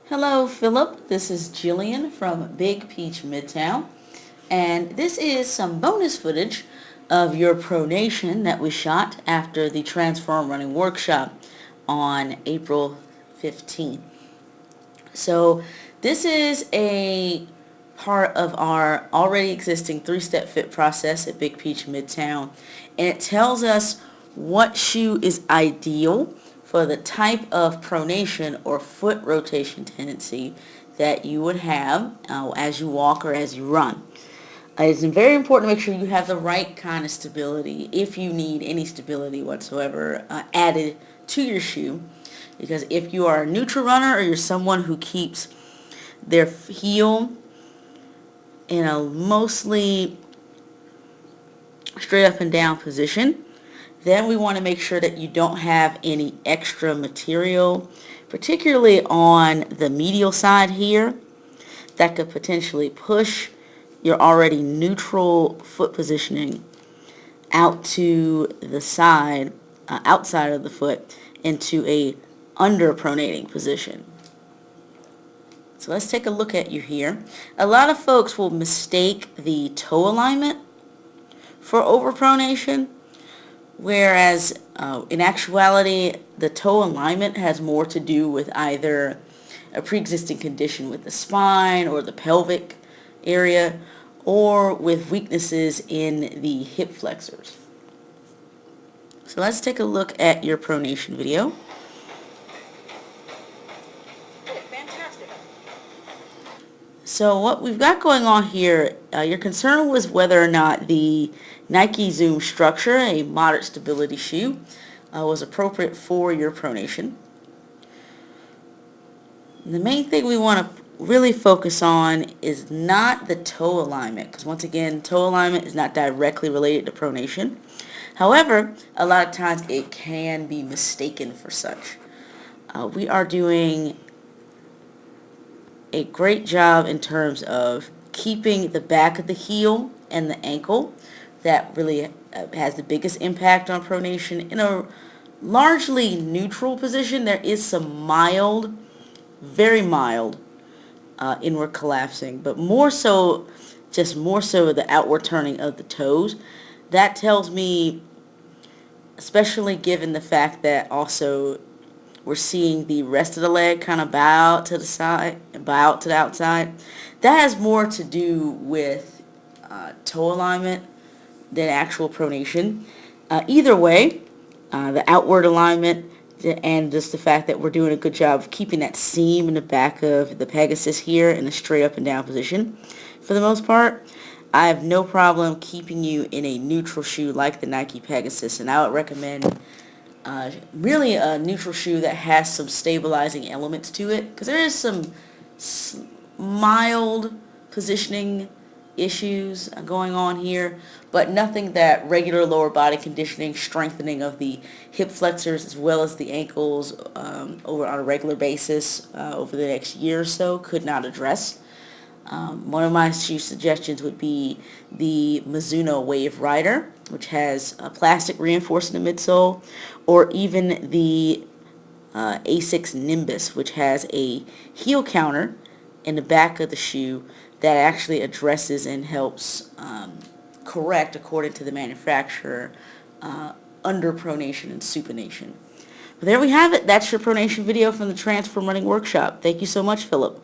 Hello, Phillip. This is Jillian from Big Peach Midtown, and this is some bonus footage of your pronation that we shot after the Transform Running Workshop on April 15th. So this is a part of our already existing three-step fit process at Big Peach Midtown, and it tells us what shoe is ideal for the type of pronation or foot rotation tendency that you would have as you walk or as you run. It's very important to make sure you have the right kind of stability, if you need any stability whatsoever added to your shoe. Because if you are a neutral runner or you're someone who keeps their heel in a mostly straight up and down position, then we want to make sure that you don't have any extra material, particularly on the medial side here, that could potentially push your already neutral foot positioning out to the side, outside of the foot, into a under-pronating position. So let's take a look at you here. A lot of folks will mistake the toe alignment for overpronation, whereas in actuality the toe alignment has more to do with either a pre-existing condition with the spine or the pelvic area, or with weaknesses in the hip flexors. So let's take a look at your pronation video. Fantastic. So what we've got going on here, your concern was whether or not the Nike Zoom Structure, a moderate stability shoe, was appropriate for your pronation. And the main thing we want to really focus on is not the toe alignment, because once again, toe alignment is not directly related to pronation. However, a lot of times it can be mistaken for such. We are doing a great job in terms of keeping the back of the heel and the ankle. That really has the biggest impact on pronation. In a largely neutral position, there is some mild, very mild inward collapsing, but more so the outward turning of the toes. That tells me, especially given the fact that also we're seeing the rest of the leg kind of bow out to the side and bow out to the outside, that has more to do with toe alignment than actual pronation. Either way, the outward alignment and just the fact that we're doing a good job of keeping that seam in the back of the Pegasus here in a straight up and down position for the most part, I have no problem keeping you in a neutral shoe like the Nike Pegasus, and I would recommend really a neutral shoe that has some stabilizing elements to it, because there is some mild positioning issues going on here, but nothing that regular lower body conditioning, strengthening of the hip flexors as well as the ankles over on a regular basis over the next year or so could not address. One of my shoe suggestions would be the Mizuno Wave Rider, which has a plastic reinforced in the midsole, or even the Asics Nimbus, which has a heel counter in the back of the shoe that actually addresses and helps correct, according to the manufacturer, underpronation and supination. But there we have it. That's your pronation video from the Transform Running Workshop. Thank you so much, Phillip.